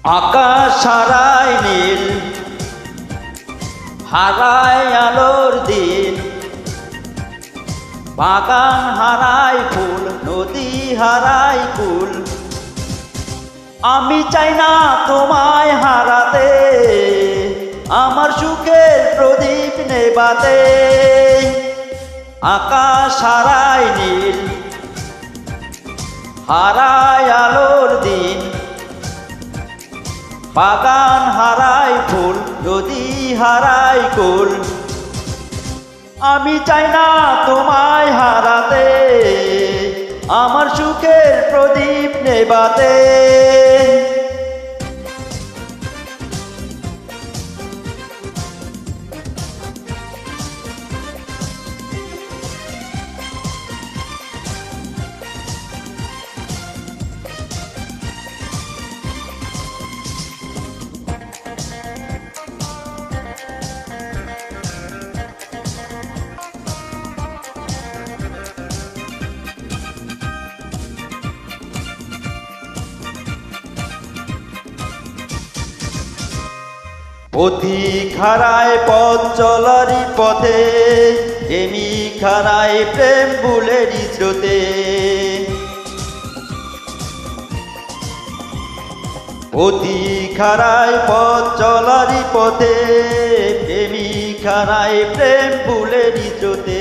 আকাশ হারায় নীল, হারায় আলোর দিন, বাগান হারায় ফুল, নদী হারায় কুল। আমি চাই না তোমায় হারাতে, আমার সুখের প্রদীপ নেবাতে। আকাশ হারায় নীল, হারায় আলোর দিন, বাগান হারায় ফুল, নদী হারায় কুল। আমি চাই না তোমায় হারাতে, আমার সুখের প্রদীপ নেবাতে। পথিক হারায় পথ চলারই পথে, প্রেমিক হারায় প্রেম ভুলেরই স্রোতে। পথিক হারায় পথ চলারই পথে, প্রেমিক হারায় প্রেম ভুলেরই স্রোতে।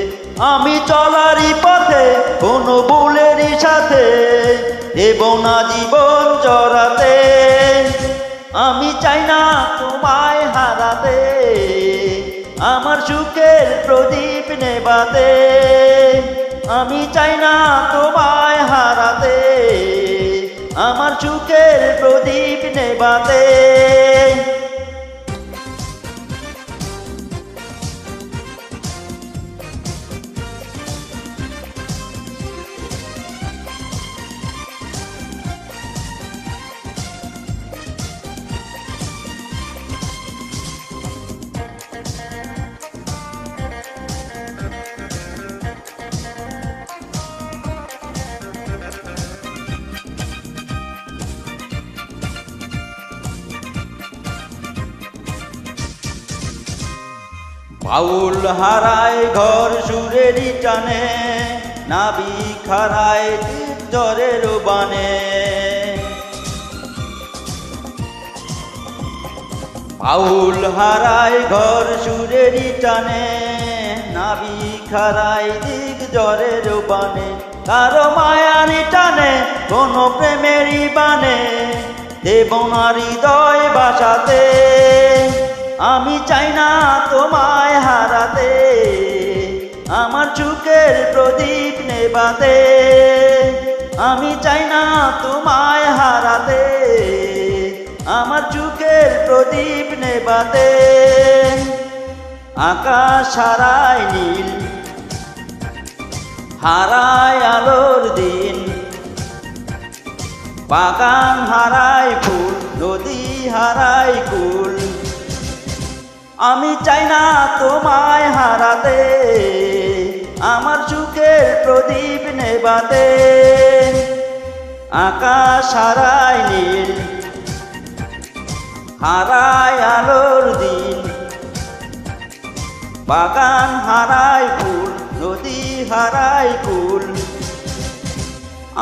আমি চলারই পথে কোনো ভুলেরই সাথে, দেব না জীবন জড়াতে। আমি চাই না তোমায় হারাতে, আমার সুখের প্রদীপ নেবাতে। আমি চাই না তোমায় হারাতে, আমার সুখের প্রদীপ নেবাতে। বাউল হারায় ঘর সুরেরই টানে, নাবিক হারায় জ্বরের বানে। বাউল হারায় ঘর সুরেরই টানে, নাবিক হারায় দিক জ্বরের বানে। কারো মায়ারি টানে কোনো প্রেমেরই বানে, দেব না হৃদয় বাসাতে। আমি চাই না তোমায় হারাতে, আমার সুখের প্রদীপ নেবাতে। আমি চাই না তোমায় হারাতে, আমার সুখের প্রদীপ নেবাতে। আকাশ হারায় নীল, হারায় আলোর দিন, বাগান হারায় ফুল, নদী হারায় কুল। আমি চাই না তোমায় হারাতে, আমার সুখের প্রদীপ নেবাতে। আকাশ হারায় নীল, হারায় আলোর দিন, বাগান হারায় ফুল, নদী হারায় কুল।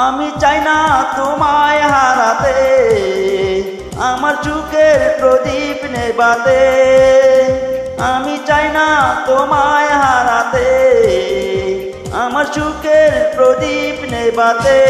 আমি চাই না তোমায় হারাতে, আমার সুখের প্রদীপ নেবাতে। আমি চাই না তোমায় হারাতে, আমার সুখের প্রদীপ নেবাতে।